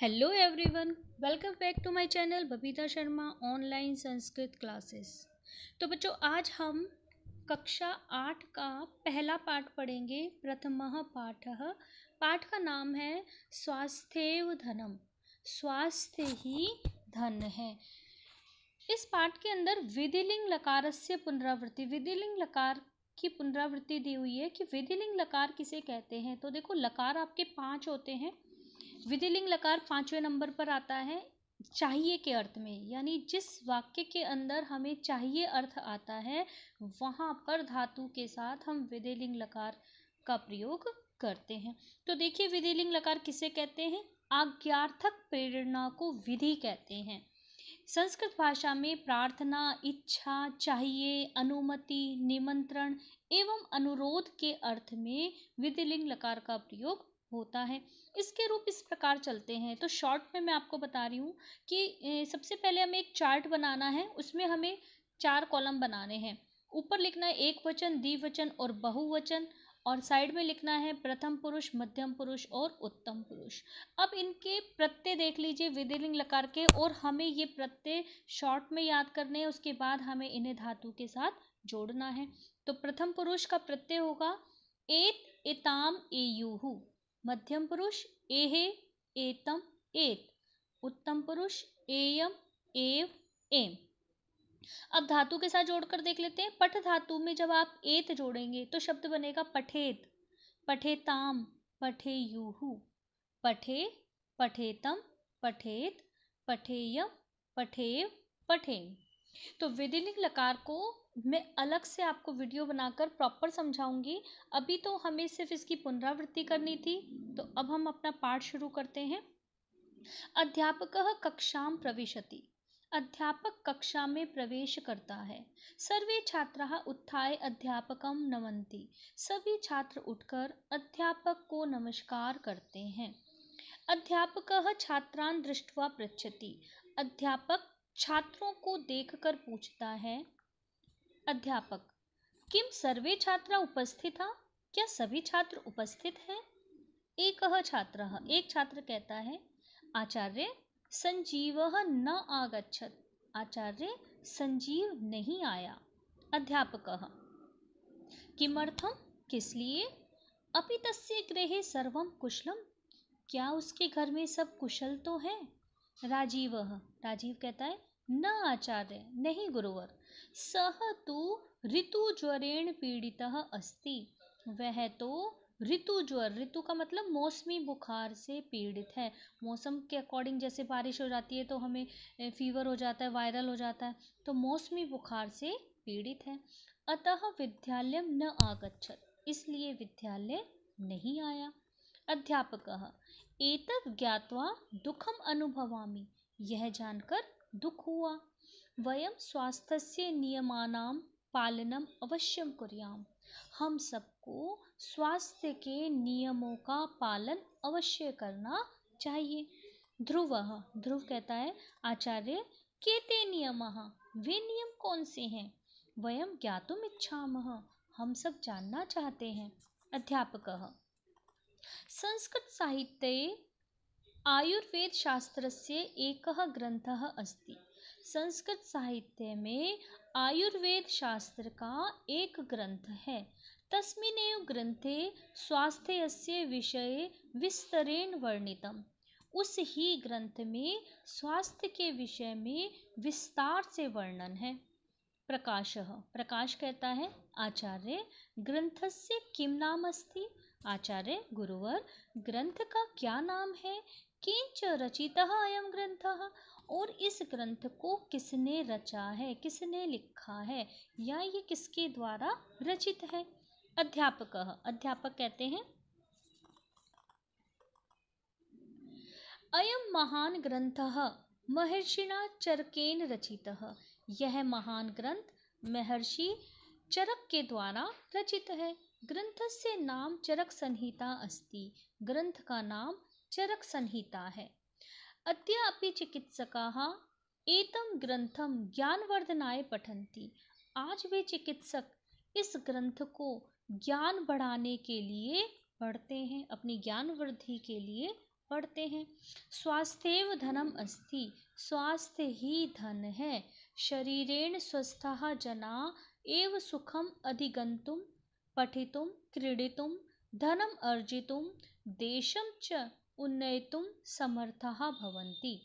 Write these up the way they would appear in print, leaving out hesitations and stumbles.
Hello everyone, welcome back to my channel Babita Sharma online Sanskrit classes. तो बच्चों, आज हम कक्षा 8 का पहला पाठ पढ़ेंगे। प्रथमः पाठः। पाठ का नाम है स्वास्थ्येव धनम। स्वास्थ्य ही धन है। इस पाठ के अंदर विधिलिंग लकारस्य पुनरावृत्ति, विधिलिंग लकार की पुनरावृत्ति दी हुई है कि विधिलिंग लकार किसे कहते हैं। तो देखो, लकार आपके 5 होते हैं। विधिलिंग लकार 5वें नंबर पर आता है चाहिए के अर्थ में, यानी जिस वाक्य के अंदर हमें चाहिए अर्थ आता है वहां पर धातु के साथ हम विधिलिंग लकार का प्रयोग करते हैं। तो देखिए, विधिलिंग लकार किसे कहते हैं। आज्ञार्थक प्रेरणा को विधि कहते हैं। संस्कृत भाषा में प्रार्थना, इच्छा, चाहिए, अनुमति, निमंत्रण एवं अनुरोध के अर्थ में विधिलिंग लकार का प्रयोग होता है। इसके रूप इस प्रकार चलते हैं। तो शॉर्ट में मैं आपको बता रही हूँ कि सबसे पहले हमें एक चार्ट बनाना है। उसमें हमें 4 कॉलम बनाने हैं। ऊपर लिखना है एक वचन, द्विवचन और बहुवचन, और साइड में लिखना है प्रथम पुरुष, मध्यम पुरुष और उत्तम पुरुष। अब इनके प्रत्यय देख लीजिए विधिलिंग लकार के, और हमें ये प्रत्यय शॉर्ट में याद करने हैं। उसके बाद हमें इन्हें धातु के साथ जोड़ना है। तो प्रथम पुरुष का प्रत्यय होगा एत, एताम, एयुहु। मध्यम पुरुष एहे, एतम, एत। उत्तम पुरुष एयम, एव, एम। अब धातु के साथ जोड़कर देख लेते हैं। पठ धातु में जब आप एत जोड़ेंगे तो शब्द बनेगा पठेत, पठेताम, पठेयुहु, पठे, पठेतम, पठेत, पठेयम, पठेव, पठेम। तो विधिलिंग लकार को मैं अलग से आपको वीडियो बनाकर प्रॉपर समझाऊंगी। अभी तो हमें सिर्फ इसकी पुनरावृत्ति करनी थी। तो अब हम अपना पाठ शुरू करते हैं। अध्यापकः कक्षां प्रविशति। अध्यापक कक्षा में प्रवेश करता है। सर्वे छात्राः उत्थाय अध्यापकं नमन्ति। सभी छात्र उठकर अध्यापक को नमस्कार करते हैं। अध्यापकः छात्रान् दृष्ट्वा पृच्छति। अध्यापक छात्रों को देखकर पूछता है। अध्यापक किम सर्वे छात्रा उपस्थिता। क्या सभी छात्र उपस्थित हैं। एकः छात्रः, एक छात्र कहता है। आचार्य संजीवः न आगच्छत्। आचार्य संजीव नहीं आया। अध्यापकः किमर्थम, किस लिए। अपि तस्य गृहे सर्वं कुशलम। क्या उसके घर में सब कुशल तो है। राजीवः, राजीव कहता है। न आचार्य, नहीं गुरुवर। सः तु ऋतुज्वरेण पीड़ितः अस्ति। वह तो ऋतुज्वर, ऋतु का मतलब मौसमी बुखार से पीड़ित है। मौसम के अकॉर्डिंग जैसे बारिश हो जाती है तो हमें फीवर हो जाता है, वायरल हो जाता है। तो मौसमी बुखार से पीड़ित है। अतः विद्यालयं न आगच्छत्, इसलिए विद्यालय नहीं आया। अध्यापकः एतत् ज्ञात्वा दुःखम् अनुभवामि। यह जानकर दुख हुआ। वयं स्वास्थ्यस्य नियमानां पालनम अवश्यम कुर्याम। हम सबको स्वास्थ्य के नियमों का पालन अवश्य करना चाहिए। ध्रुवः, ध्रुव कहता है। आचार्य केते नियमः, वे नियम कौन से हैं। वयं ज्ञातुम इच्छामः, हम सब जानना चाहते हैं। अध्यापकः संस्कृत साहित्ये आयुर्वेद शास्त्रस्य एकः ग्रंथः अस्ति। संस्कृत साहित्य में आयुर्वेद शास्त्र का एक ग्रंथ है। तस्मिन्नेव ग्रंथे स्वास्थ्यस्य विषये विस्तरेण वर्णितम्। उस ही ग्रंथ में स्वास्थ्य के विषय में विस्तार से वर्णन है। प्रकाशः, प्रकाश कहता है। आचार्य ग्रंथस्य किम नाम अस्ति। आचार्य गुरुवर, ग्रंथ का क्या नाम है। किंच रचितः अयं ग्रंथः, और इस ग्रंथ को किसने रचा है, किसने लिखा है, या ये किसके द्वारा रचित है। अध्यापकः, अध्यापक कहते हैं। अयं महान ग्रंथः महर्षिणा चरकेन रचितः। यह महान ग्रंथ महर्षि चरक के द्वारा रचित है। ग्रंथस्य नाम चरक संहिता अस्ति। ग्रंथ का नाम चरक संहिता है। अद्य अपि चिकित्सकाः एतं ग्रंथं ज्ञानवर्धनाय पठन्ति। आज वे चिकित्सक इस ग्रंथ को ज्ञान बढ़ाने के लिए पढ़ते हैं, अपनी ज्ञान वृद्धि के लिए पढ़ते हैं। स्वास्थ्येव धनम अस्ति, स्वास्थ्य ही धन है। शरीरेण स्वस्थः जना एव सुखम अधिगंतुम पठितुम क्रीडितुम धनम अर्जितुम देशम च उन्नयितुम समर्थः भवन्ति।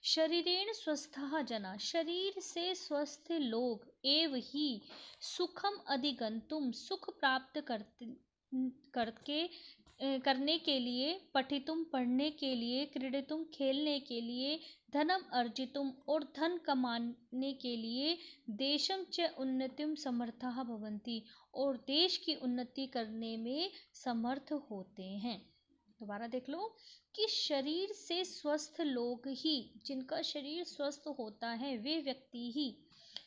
शरीरेण स्वस्थः जना, शरीर से स्वस्थ लोग एव ही सुखम अधिगंतुम, सुख प्राप्त करने के लिए, पठितुम पढ़ने के लिए, क्रीडितुम खेलने के लिए, धनम अर्जितुम और धन कमाने के लिए, देशम च उन्नतिम समर्थः भवन्ति और देश की उन्नति करने में समर्थ होते हैं। दोबारा देख लो कि शरीर से स्वस्थ लोग ही, जिनका शरीर स्वस्थ होता है, वे व्यक्ति ही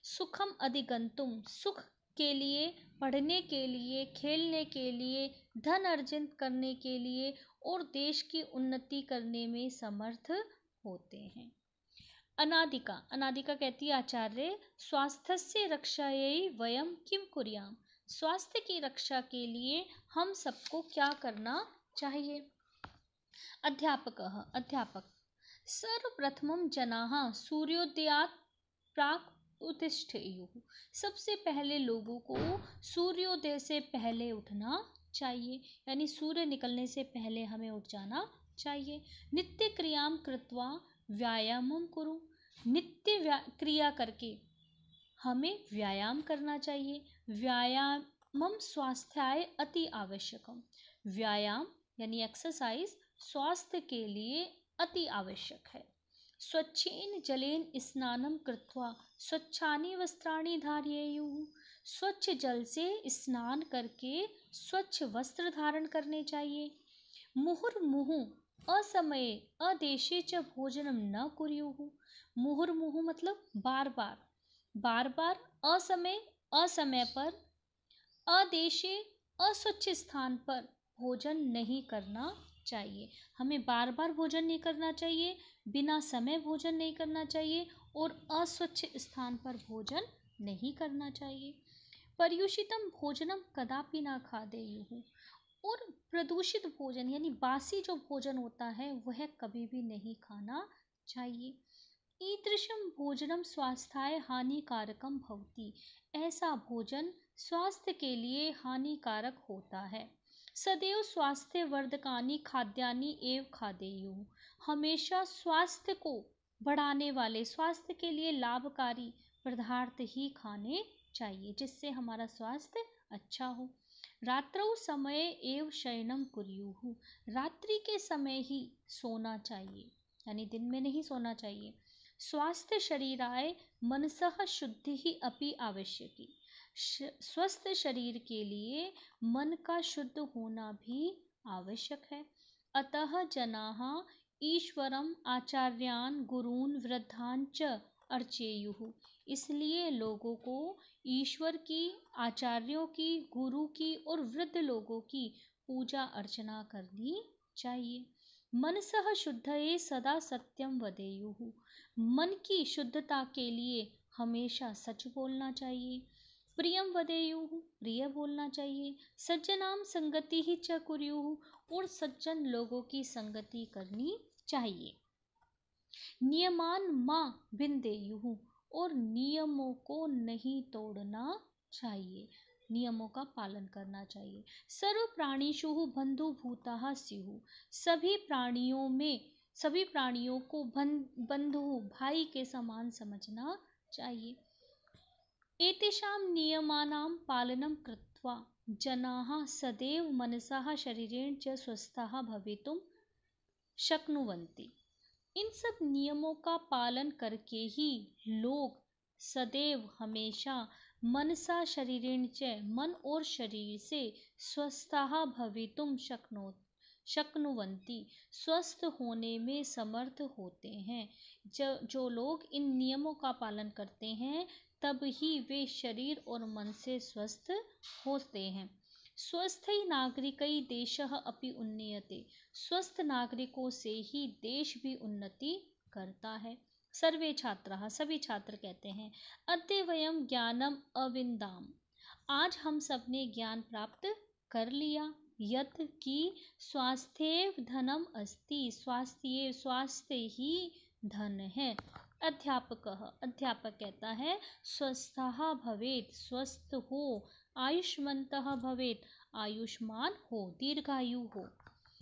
सुखम अधिगंतुम, सुख के लिए, पढ़ने के लिए, खेलने के लिए, धन अर्जित करने के लिए और देश की उन्नति करने में समर्थ होते हैं। अनादिका, अनादिका कहती है आचार्य, स्वास्थ्यस्य रक्षायै वयम किम कुर्याम, स्वास्थ्य की रक्षा के लिए हम सबको क्या करना चाहिए। अध्यापकः, अध्यापक, सर्वप्रथमं जनाः सूर्योदयात् प्राक् उत्तिष्ठेयुः, सबसे पहले लोगों को सूर्योदय से पहले उठना चाहिए, यानी सूर्य निकलने से पहले हमें उठ जाना चाहिए। नित्य क्रियाम कृत्वा व्यायामम कुरु, नित्य क्रिया करके हमें व्यायाम करना चाहिए। व्यायामम स्वास्थ्याय अति आवश्यकम, व्यायाम यानी एक्सरसाइज स्वास्थ्य के लिए अति आवश्यक है। स्वच्छेन जलेन स्नानं कृत्वा स्वच्छानि वस्त्राणि धारयेयुः, स्वच्छ जल से स्नान करके स्वच्छ वस्त्र धारण करने चाहिए। मुहुर्मुहुः असमये अदेशे च भोजनम न कुर्युः, मुहुर्मुहुः मतलब बार बार, बार बार, असमय असमय पर, अदेशे अस्वच्छ स्थान पर भोजन नहीं करना चाहिए। हमें बार बार भोजन नहीं करना चाहिए, बिना समय भोजन नहीं करना चाहिए और अस्वच्छ स्थान पर भोजन नहीं करना चाहिए। पर्युषितम भोजनम कदापि न खादेयुः, और प्रदूषित भोजन यानी बासी जो भोजन होता है वह कभी भी नहीं खाना चाहिए। ईदृशम भोजनम स्वास्थ्याय हानिकारकम भवति, ऐसा भोजन स्वास्थ्य के लिए हानिकारक होता है। सदैव स्वास्थ्य वर्धकानि खाद्यानि एव खादेयुः, हमेशा स्वास्थ्य को बढ़ाने वाले, स्वास्थ्य के लिए लाभकारी पदार्थ ही खाने चाहिए जिससे हमारा स्वास्थ्य अच्छा हो। रात्रौ समय एव शयनम कुर्युः, रात्रि के समय ही सोना चाहिए, यानी दिन में नहीं सोना चाहिए। स्वास्थ्य शरीराय मनसः शुद्धि ही अपि आवश्यकी, स्वस्थ शरीर के लिए मन का शुद्ध होना भी आवश्यक है। अतः जनाः ईश्वरम आचार्यान गुरून् वृद्धान् च अर्चेयुः, इसलिए लोगों को ईश्वर की, आचार्यों की, गुरु की और वृद्ध लोगों की पूजा अर्चना करनी चाहिए। मनसः शुद्धये सदा सत्यम वदेयुः, मन की शुद्धता के लिए हमेशा सच बोलना चाहिए। प्रियम वदेयुः, प्रिय बोलना चाहिए। सज्जनाम संगति ही च कुर्युः, और सज्जन लोगों की संगति करनी चाहिए। नियमान मां भिन्देयुः, और नियमों को नहीं तोड़ना चाहिए, नियमों का पालन करना चाहिए। सर्व प्राणीषु बंधुभूताः स्युः, सभी प्राणियों में, सभी प्राणियों को बंधु भाई के समान समझना चाहिए। एतेषां नियमानां पालनं कृत्वा जनाः सदैव मनसा शरीरेण च स्वस्थाः भवितुं शक्नुवन्ति, इन सब नियमों का पालन करके ही लोग सदैव हमेशा मनसा शरीरेण च, मन और शरीर से, स्वस्थाः भवितुं शक्नुवन्ति, स्वस्थ होने में समर्थ होते हैं। जो लोग इन नियमों का पालन करते हैं तब ही वे शरीर और मन से स्वस्थ होते हैं। स्वस्थ नागरिकै देशः अपि उन्नयते, स्वस्थ नागरिकों से ही देश भी उन्नति करता है। सर्वे छात्राः, सभी छात्र कहते हैं, अद्य वयं ज्ञानम अविंदाम, आज हम सब ने ज्ञान प्राप्त कर लिया। यत कि स्वास्थ्येव धनम अस्ति, स्वास्थ्य ही धन है। अध्यापक कहता है स्वस्थः भवेत्, स्वस्थ हो। आयुष्मन्तः भवेत्, आयुष्मान हो, दीर्घायु हो।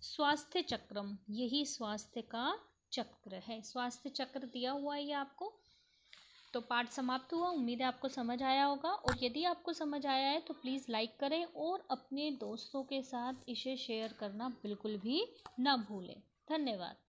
स्वास्थ्य चक्रम, यही स्वास्थ्य का चक्र है। स्वास्थ्य चक्र दिया हुआ है ये आपको। तो पाठ समाप्त हुआ। उम्मीद है आपको समझ आया होगा, और यदि आपको समझ आया है तो प्लीज़ लाइक करें और अपने दोस्तों के साथ इसे शेयर करना बिल्कुल भी ना भूलें। धन्यवाद।